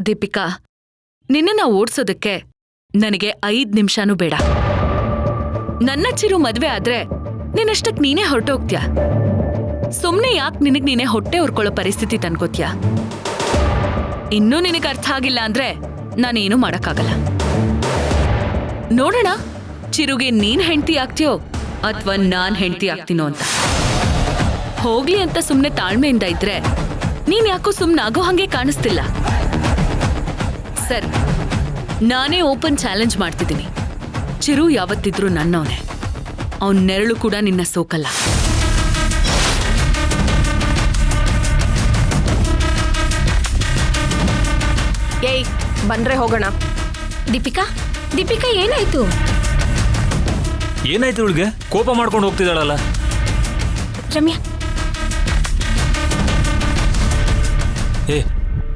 ದೀಪಿಕಾ, ನಿನ್ನನ್ನ ಓಡ್ಸೋದಕ್ಕೆ ನನಗೆ 5 ನಿಮಿಷನೂ ಬೇಡ. ನನ್ನ ಚಿರು ಮದ್ವೆ ಆದ್ರೆ ನಿನ್ನಷ್ಟಕ್ ನೀನೇ ಹೊರಟೋಗ್ತ್ಯಾ. ಸುಮ್ನೆ ಯಾಕೆ ನೀನೇ ಹೊಟ್ಟೆ ಉರ್ಕೊಳ್ಳೋ ಪರಿಸ್ಥಿತಿ ತಂದ್ಕೋತ್ಯಾ? ಇನ್ನೂ ನಿನಗೆ ಅರ್ಥ ಆಗಿಲ್ಲ ಅಂದ್ರೆ ನಾನೇನು ಮಾಡಕ್ಕಾಗಲ್ಲ. ನೋಡೋಣ, ಚಿರುಗೆ ನೀನ್ ಹೆಂಡತಿ ಆಗ್ತೀಯೋ ಅಥವಾ ನಾನ್ ಹೆಂಡತಿ ಆಗ್ತೀನೋ ಅಂತ. ಹೋಗ್ಲಿ ಅಂತ ಸುಮ್ನೆ ತಾಳ್ಮೆಯಿಂದ ಇದ್ರೆ ನೀನ್ ಯಾಕೋ ಸುಮ್ನಾಗೋ ಹಂಗೆ ಕಾಣಿಸ್ತಿಲ್ಲ. ಸರಿ, ನಾನೇ ಓಪನ್ ಚಾಲೆಂಜ್ ಮಾಡ್ತಿದ್ದೀನಿ. ಚಿರು ಯಾವತ್ತಿದ್ರು ನನ್ನವನೇ. ಅವನ್ ನೆರಳು ಕೂಡ ನಿನ್ನ ಸೋಕಲ್ಲ. ಏಯ್, ಬಂದ್ರೆ ಹೋಗೋಣ. ದೀಪಿಕಾ, ದೀಪಿಕಾ ಏನಾಯ್ತು? ಏನಾಯ್ತು ಇವಳಿಗೆ? ಕೋಪ ಮಾಡ್ಕೊಂಡು ಹೋಗ್ತಿದ್ದಾಳಲ್ಲ. ರಮ್ಯಾ,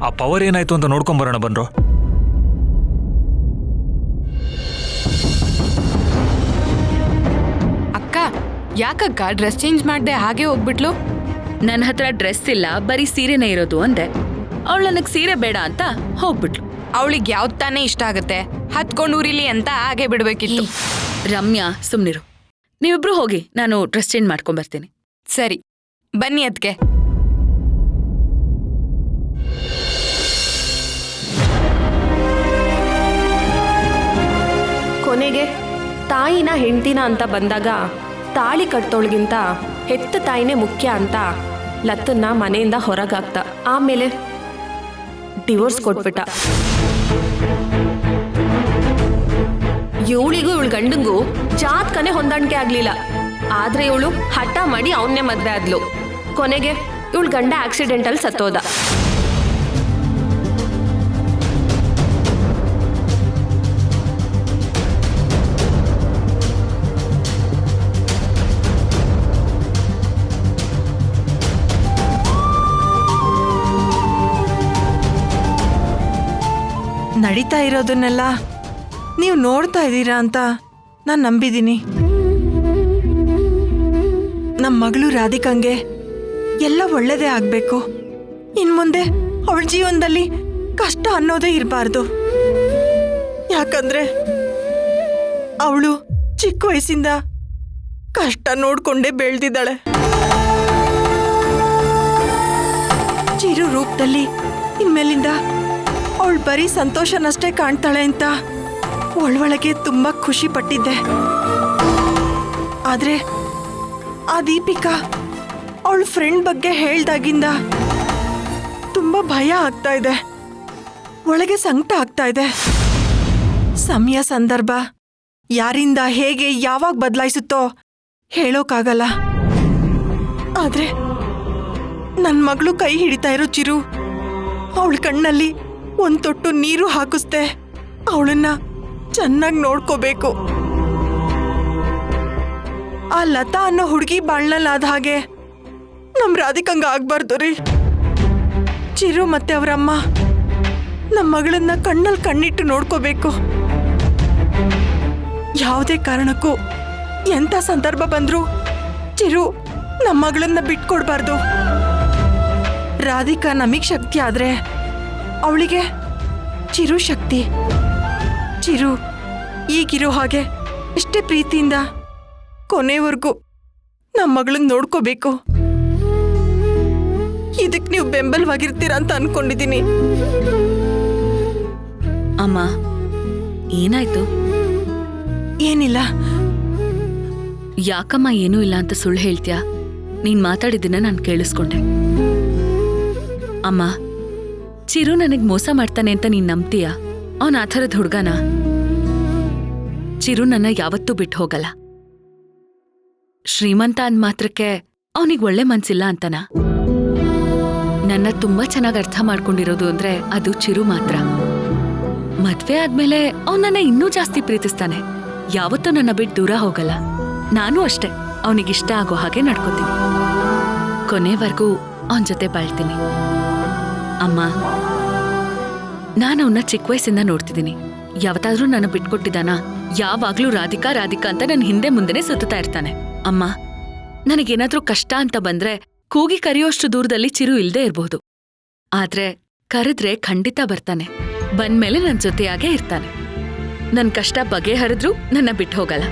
ಆ ಪವರ್ ಏನಾಯ್ತು ಅಂತ ನೋಡ್ಕೊಂಬರೋಣ ಬನ್ರೋ. ಅಕ್ಕ, ಯಾಕಕ್ಕ ಡ್ರೆಸ್ ಚೇಂಜ್ ಮಾಡ್ದೆ ಹಾಗೆ ಹೋಗ್ಬಿಟ್ಲು? ನನ್ನ ಹತ್ರ ಡ್ರೆಸ್ ಇಲ್ಲ, ಬರೀ ಸೀರೆನೇ ಇರೋದು ಅಂದೆ. ಅವಳು ನನಗ್ ಸೀರೆ ಬೇಡ ಅಂತ ಹೋಗ್ಬಿಟ್ಲು. ಅವಳಿಗೆ ಯಾವ್ದು ತಾನೇ ಇಷ್ಟ ಆಗತ್ತೆ, ಹತ್ಕೊಂಡು ಊರಿಲಿ ಅಂತ ಹಾಗೆ ಬಿಡ್ಬೇಕಿತ್ತು. ರಮ್ಯಾ, ಸುಮ್ನಿರು. ನೀವಿಬ್ರು ಹೋಗಿ, ನಾನು ಡ್ರೆಸ್ ಚೇಂಜ್ ಮಾಡ್ಕೊಂಡ್ಬರ್ತೀನಿ. ಸರಿ, ಬನ್ನಿ ಅದ್ಕೆ. ಕೊನೆಗೆ ತಾಯಿನ ಹೆಂಡ್ತಿನ ಅಂತ ಬಂದಾಗ ತಾಳಿ ಕಟ್ಟೋಳ್ಗಿಂತ ಹೆತ್ತ ತಾಯಿನೇ ಮುಖ್ಯ ಅಂತ ಲತ್ತನ್ನ ಮನೆಯಿಂದ ಹೊರಗಾಕ್ತ. ಆಮೇಲೆ ಡಿವೋರ್ಸ್ ಕೊಟ್ಬಿಟ್ಟ. ಇವಳಿಗೂ ಇವಳು ಗಂಡಂಗೂ ಜಾತ್ಕನೆ ಹೊಂದಾಣಿಕೆ ಆಗ್ಲಿಲ್ಲ. ಆದ್ರೆ ಇವಳು ಹಠ ಮಾಡಿ ಅವನ್ನೇ ಮದ್ವೆ ಆದ್ಲು. ಕೊನೆಗೆ ಇವಳು ಗಂಡ ಆಕ್ಸಿಡೆಂಟಲ್ಲಿ ಸತ್ತೋದ. ನಡೀತಾ ಇರೋದನ್ನೆಲ್ಲ ನೀವು ನೋಡ್ತಾ ಇದ್ದೀರಾ ಅಂತ ನಾನು ನಂಬಿದ್ದೀನಿ. ನಮ್ಮ ಮಗಳು ರಾಧಿಕಂಗೆ ಎಲ್ಲ ಒಳ್ಳೆಯದೇ ಆಗಬೇಕು. ಇನ್ಮುಂದೆ ಅವಳ ಜೀವನದಲ್ಲಿ ಕಷ್ಟ ಅನ್ನೋದೇ ಇರಬಾರ್ದು. ಯಾಕಂದ್ರೆ ಅವಳು ಚಿಕ್ಕ ವಯಸ್ಸಿಂದ ಕಷ್ಟ ನೋಡ್ಕೊಂಡೇ ಬೆಳೆದಿದ್ದಾಳೆ. ಚಿರು ರೂಪದಲ್ಲಿ ಇನ್ಮೇಲಿಂದ ಅವಳು ಬರೀ ಸಂತೋಷನಷ್ಟೇ ಕಾಣ್ತಾಳೆ ಅಂತ ಒಳೊಳಗೆ ತುಂಬಾ ಖುಷಿ ಪಟ್ಟಿದ್ದೆ. ಆದ್ರೆ ಆ ದೀಪಿಕಾ ಅವಳ ಫ್ರೆಂಡ್ ಬಗ್ಗೆ ಹೇಳ್ದಾಗಿಂದ ತುಂಬಾ ಭಯ ಆಗ್ತಾ ಇದೆ. ಒಳಗೆ ಸಂಕಟ ಆಗ್ತಾ ಇದೆ. ಸಮಯ ಸಂದರ್ಭ ಯಾರಿಂದ ಹೇಗೆ ಯಾವಾಗ ಬದಲಾಯಿಸುತ್ತೋ ಹೇಳೋಕ್ಕಾಗಲ್ಲ. ಆದ್ರೆ ನನ್ನ ಮಗಳು ಕೈ ಹಿಡಿತಾ ಇರೋ ಚಿರು ಅವಳ ಕಣ್ಣಲ್ಲಿ ಒಂದ್ ತೊಟ್ಟು ನೀರು ಹಾಕಿಸ್ದೆ ಅವಳನ್ನ ಚೆನ್ನಾಗಿ ನೋಡ್ಕೋಬೇಕು. ಆ ಲತಾ ಅನ್ನೋ ಹುಡುಗಿ ಬಾಳ್ನಲ್ಲಾದ ಹಾಗೆ ನಮ್ ರಾಧಿಕಂಗ ಆಗ್ಬಾರ್ದು ರೀ. ಚಿರು ಮತ್ತೆ ಅವರಮ್ಮ ನಮ್ಮ ಮಗಳನ್ನ ಕಣ್ಣಲ್ಲಿ ಕಣ್ಣಿಟ್ಟು ನೋಡ್ಕೋಬೇಕು. ಯಾವುದೇ ಕಾರಣಕ್ಕೂ ಎಂಥ ಸಂದರ್ಭ ಬಂದ್ರು ಚಿರು ನಮ್ಮ ಮಗಳನ್ನ ಬಿಟ್ಕೊಡ್ಬಾರ್ದು. ರಾಧಿಕಾ ನಮಗ್ ಶಕ್ತಿ ಆದ್ರೆ ಅವಳಿಗೆ ಚಿರು ಶಕ್ತಿ. ಚಿರು ಈಗಿರೋ ಹಾಗೆ ಇಷ್ಟೇ ಪ್ರೀತಿಯಿಂದ ಕೊನೆವರೆಗೂ ನಮ್ಮ ಮಗಳನ್ನ ನೋಡ್ಕೋಬೇಕು. ಇದಕ್ಕೆ ನೀವು ಬೆಂಬಲವಾಗಿರ್ತೀರಾ ಅಂತ ಅನ್ಕೊಂಡಿದ್ದೀನಿ. ಅಮ್ಮ, ಏನಾಯ್ತು? ಏನಿಲ್ಲ. ಯಾಕಮ್ಮ ಏನೂ ಇಲ್ಲ ಅಂತ ಸುಳ್ಳು ಹೇಳ್ತೀಯಾ? ನೀನ್ ಮಾತಾಡಿದ್ದನ್ನ ನಾನು ಕೇಳಿಸ್ಕೊಂಡೆ. ಅಮ್ಮ, ಚಿರು ನನಗ್ ಮೋಸ ಮಾಡ್ತಾನೆ ಅಂತ ನೀನ್ ನಂಬ್ತೀಯಾ? ಅವನ್ ಆ ಥರದ ಹುಡ್ಗನ? ಚಿರು ನನ್ನ ಯಾವತ್ತೂ ಬಿಟ್ಟು ಹೋಗಲ್ಲ. ಶ್ರೀಮಂತ ಅಂದ್ ಮಾತ್ರಕ್ಕೆ ಅವನಿಗೆ ಒಳ್ಳೆ ಮನ್ಸಿಲ್ಲ ಅಂತನ? ನನ್ನ ತುಂಬಾ ಚೆನ್ನಾಗಿ ಅರ್ಥ ಮಾಡ್ಕೊಂಡಿರೋದು ಅಂದ್ರೆ ಅದು ಚಿರು ಮಾತ್ರ. ಮದ್ವೆ ಆದ್ಮೇಲೆ ಅವನನ್ನ ಇನ್ನೂ ಜಾಸ್ತಿ ಪ್ರೀತಿಸ್ತಾನೆ. ಯಾವತ್ತೂ ನನ್ನ ಬಿಟ್ಟು ದೂರ ಹೋಗಲ್ಲ. ನಾನು ಅಷ್ಟೇ, ಅವನಿಗಿಷ್ಟ ಆಗೋ ಹಾಗೆ ನಡ್ಕೋತೀನಿ. ಕೊನೆವರೆಗೂ ಅವನ ಜೊತೆ ಬಾಳ್ತೀನಿ. ಅಮ್ಮ, ನಾನು ಅವನ್ನ ಚಿಕ್ಕ ವಯಸ್ಸಿಂದ ನೋಡ್ತಿದ್ದೀನಿ. ಯಾವತ್ತಾದ್ರೂ ನನ್ನ ಬಿಟ್ಕೊಟ್ಟಿದ್ದಾನ? ಯಾವಾಗ್ಲೂ ರಾಧಿಕಾ ರಾಧಿಕಾ ಅಂತ ನನ್ನ ಹಿಂದೆ ಮುಂದೆನೆ ಸುತ್ತಾ ಇರ್ತಾನೆ. ಅಮ್ಮ, ನನಗೇನಾದ್ರೂ ಕಷ್ಟ ಅಂತ ಬಂದ್ರೆ ಕೂಗಿ ಕರೆಯೋಷ್ಟು ದೂರದಲ್ಲಿ ಚಿರು ಇಲ್ದೇ ಇರ್ಬಹುದು. ಆದ್ರೆ ಕರೆದ್ರೆ ಖಂಡಿತ ಬರ್ತಾನೆ. ಬಂದ್ಮೇಲೆ ನನ್ ಜೊತೆಯಾಗೇ ಇರ್ತಾನೆ. ನನ್ ಕಷ್ಟ ಬಗೆಹರಿದ್ರು ನನ್ನ ಬಿಟ್ಟು ಹೋಗಲ್ಲ.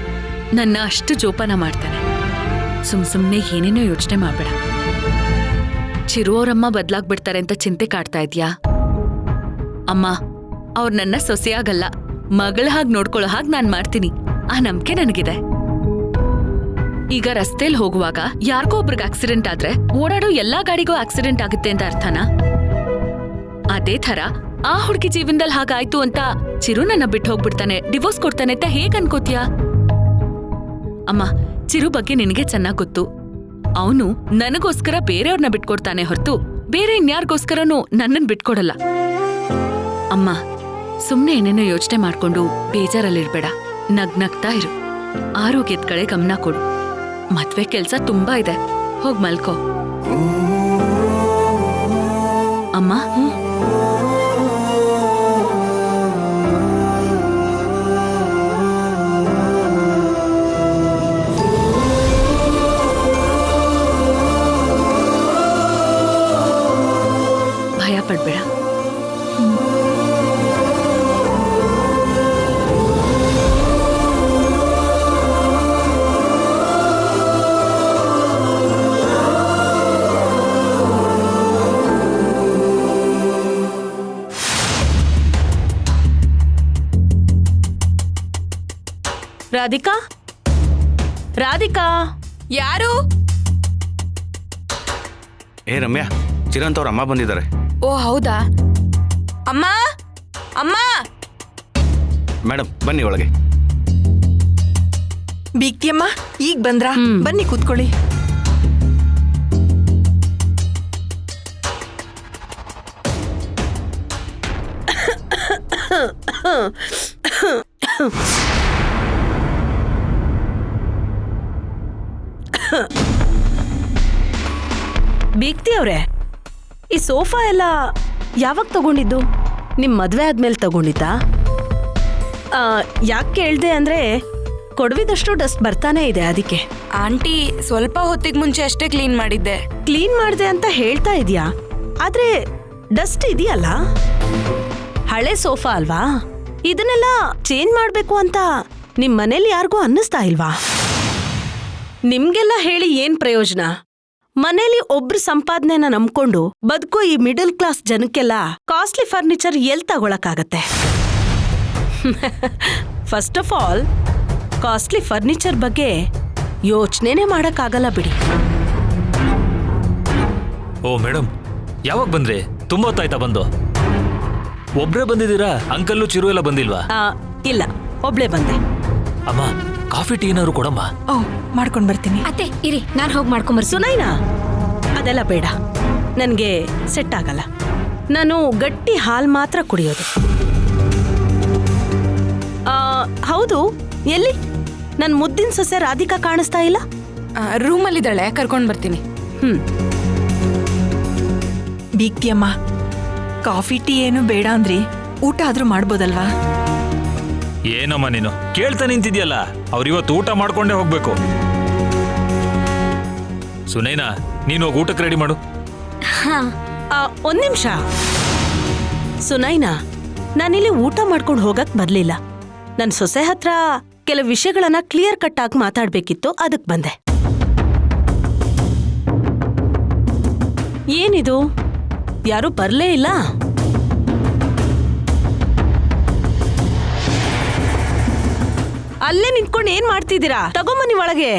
ನನ್ನ ಅಷ್ಟು ಜೋಪಾನ ಮಾಡ್ತಾನೆ. ಸುಮ್ನೆ ಏನೇನೋ ಯೋಚನೆ ಮಾಡ್ಬೇಡ. ಚಿರು ಅವ್ರಮ್ಮ ಬದ್ಲಾಗ್ಬಿಡ್ತಾರೆ ಅಂತ ಚಿಂತೆ ಕಾಡ್ತಾ ಇದ್ಯಾ? ಅಮ್ಮ, ಅವ್ರು ನನ್ನ ಸೊಸೆಯಾಗಲ್ಲ, ಮಗಳ ಹಾಗೆ ನೋಡ್ಕೊಳ್ಳೋ ಹಾಗೆ ನಾನ್ ಮಾಡ್ತೀನಿ. ಆ ನಂಬಿಕೆ ನನಗಿದೆ. ಈಗ ರಸ್ತೆಲ್ ಹೋಗುವಾಗ ಯಾರಿಗೋ ಒಬ್ರಿಗೆ ಆಕ್ಸಿಡೆಂಟ್ ಆದ್ರೆ ಓಡಾಡೋ ಎಲ್ಲಾ ಗಾಡಿಗೂ ಆಕ್ಸಿಡೆಂಟ್ ಆಗುತ್ತೆ ಅಂತ ಅರ್ಥನಾ? ಅದೇ ಥರ ಆ ಹುಡುಗಿ ಜೀವನದಲ್ಲಿ ಹಾಗಾಯ್ತು ಅಂತ ಚಿರು ನನ್ನ ಬಿಟ್ಟು ಹೋಗ್ಬಿಡ್ತಾನೆ, ಡಿವೋರ್ಸ್ ಕೊಡ್ತಾನೆ ಅಂತ ಹೇಗ್ ಅನ್ಕೋತೀಯಾ? ಅಮ್ಮ, ಚಿರು ಬಗ್ಗೆ ನಿನಗೆ ಚೆನ್ನಾಗ್ ಗೊತ್ತು. ಅವನು ನನಗೋಸ್ಕರ ಬೇರೆಯವ್ರನ್ನ ಬಿಟ್ಕೊಡ್ತಾನೆ ಹೊರತು ಬೇರೆ ಇನ್ಯಾರಿಗೋಸ್ಕರನೂ ನನ್ನನ್ ಬಿಟ್ಕೊಡಲ್ಲ. ಅಮ್ಮ, ಸುಮ್ನೆ ಏನೇನೋ ಯೋಚನೆ ಮಾಡ್ಕೊಂಡು ಬೇಜಾರಲ್ಲಿರ್ಬೇಡ. ನಗ್ನಗ್ತಾ ಇರು. ಆರೋಗ್ಯದ ಕಡೆ ಗಮನ ಕೊಡು. ಮದ್ವೆ ಕೆಲ್ಸ ತುಂಬಾ ಇದೆ, ಹೋಗ್ ಮಲ್ಕೋ. ಅಮ್ಮ, ಭಯ ಪಡ್ಬೇಡ. ರಾಧಿಕಾ, ರಾಧಿಕಾ, ಯಾರು? ಏ ರಮ್ಯಾ, ಚಿರಂತ್ ಅವ್ರ ಅಮ್ಮ ಬಂದಿದ್ದಾರೆ. ಓ ಹೌದಾ? ಅಮ್ಮ, ಅಮ್ಮ. ಮೇಡಮ್ ಬನ್ನಿ ಒಳಗೆ. ಬೀಗ್ತಿಯಮ್ಮ, ಈಗ ಬಂದ್ರಾ? ಬನ್ನಿ ಕೂತ್ಕೊಳ್ಳಿ. ಬೀಗ್ತಿ ಅವ್ರೆ, ಈ ಸೋಫಾ ಎಲ್ಲ ಯಾವಾಗ ತಗೊಂಡಿದ್ದು? ನಿಮ್ ಮದ್ವೆ ಆದ್ಮೇಲೆ ತಗೊಂಡಿದ್ದಾ? ಯಾಕೆ ಕೇಳ್ದೆ ಅಂದ್ರೆ ಕೊಡವಿದಷ್ಟು ಡಸ್ಟ್ ಬರ್ತಾನೆ ಇದೆ, ಅದಕ್ಕೆ. ಆಂಟಿ, ಸ್ವಲ್ಪ ಹೊತ್ತಿಗೆ ಮುಂಚೆ ಅಷ್ಟೇ ಕ್ಲೀನ್ ಮಾಡಿದ್ದೆ. ಕ್ಲೀನ್ ಮಾಡ್ದೆ ಅಂತ ಹೇಳ್ತಾ ಇದೀಯಾ, ಆದ್ರೆ ಡಸ್ಟ್ ಇದೆಯಲ್ಲ. ಹಳೆ ಸೋಫಾ ಅಲ್ವಾ, ಇದನ್ನೆಲ್ಲ ಚೇಂಜ್ ಮಾಡ್ಬೇಕು ಅಂತ ನಿಮ್ ಮನೇಲಿ ಯಾರಿಗೂ ಅನ್ನಿಸ್ತಾ ಇಲ್ವಾ? ನಿಮ್ಗೆಲ್ಲ ಹೇಳಿ ಏನ್ ಪ್ರಯೋಜನ? ಮನೇಲಿ ಒಬ್ರು ಸಂಪಾದನೆನ ನಂಬ್ಕೊಂಡು ಬದುಕೋ ಈ ಮಿಡಲ್ ಕ್ಲಾಸ್ ಜನಕ್ಕೆಲ್ಲ ಕಾಸ್ಟ್ಲಿ ಫರ್ನಿಚರ್ ಎಲ್ ತಗೊಳಕ್ಕಾಗತ್ತೆ? First of all, costly furniture ಬಗ್ಗೆ ಯೋಚನೆನೇ ಮಾಡಕ್ಕಾಗಲ್ಲ ಬಿಡಿ. ಓ ಮೇಡಮ್, ಯಾವಾಗ ಬಂದ್ರಿ? ತುಂಬಾ ಹೊತ್ತಾಯ್ತಾ ಬಂದು? ಒಬ್ರೇ ಬಂದಿದ್ದೀರಾ? ಅಂಕಲ್ಲು ಚಿರು ಎಲ್ಲ ಬಂದಿಲ್ವಾ? ಇಲ್ಲ, ಒಬ್ಳೆ ಬಂದೆ. ಅಮ್ಮ, ಕಾಫಿ ಟೀ ಏನಾದ್ರು ಕೊಡಮ್ಮ. ಓ, ಮಾಡ್ಕೊಂಡ್ ಬರ್ತೀನಿ. ಅತ್ತೆ ಇರಿ, ನಾನು ಹೋಗಿ ಮಾಡ್ಕೊಂಬರ್ತೀನಿ. ಸುನೈನಾ, ಅದೆಲ್ಲ ಬೇಡ, ನನ್ಗೆ ಸೆಟ್ ಆಗಲ್ಲ. ನಾನು ಗಟ್ಟಿ ಹಾಲ್ ಮಾತ್ರ ಕುಡಿಯೋದು. ಹೌದು, ಎಲ್ಲಿ ನನ್ ಮುದ್ದಿನ ಸೊಸೆ ರಾಧಿಕಾ ಕಾಣಿಸ್ತಾ ಇಲ್ಲ? ರೂಮಲ್ಲಿದ್ದಾಳೆ, ಕರ್ಕೊಂಡ್ ಬರ್ತೀನಿ. ಬೀಗ್ತಿಯಮ್ಮ, ಕಾಫಿ ಟೀ ಏನು ಬೇಡ ಅಂದ್ರಿ, ಊಟ ಆದ್ರೂ ಮಾಡ್ಬೋದಲ್ವಾ? ಏನಮ್ಮ ನೀನು ಕೇಳ್ತಾ ನಿಂತಿದ್ಯಲ್ಲ, ಅವ್ರಿವತ್ತು ಊಟ ಮಾಡ್ಕೊಂಡೇ ಹೋಗ್ಬೇಕು. ಸುನೈನಾ, ನೀನು ಹೋಗಿ ಊಟಕ್ಕೆ ರೆಡಿ ಮಾಡು. ಒಂದ್ ನಿಮಿಷ ಸುನೈನಾ, ನಾನಿಲ್ಲಿ ಊಟ ಮಾಡ್ಕೊಂಡು ಹೋಗಕ್ ಬರ್ಲಿಲ್ಲ. ನನ್ ಸೊಸೆ ಹತ್ರ ಕೆಲವು ವಿಷಯಗಳನ್ನ ಕ್ಲಿಯರ್ ಕಟ್ ಆಗಿ ಮಾತಾಡ್ಬೇಕಿತ್ತು, ಅದಕ್ ಬಂದೆ. ಏನಿದು, ಯಾರು ಬರ್ಲೇ ಇಲ್ಲ? ಅಲ್ಲೇ ನಿಂತ್ಕೊಂಡು ಏನ್ ಮಾಡ್ತಿದ್ದೀರಾ? ತಗೊಂಬನ್ನಿ ಒಳಗೆ.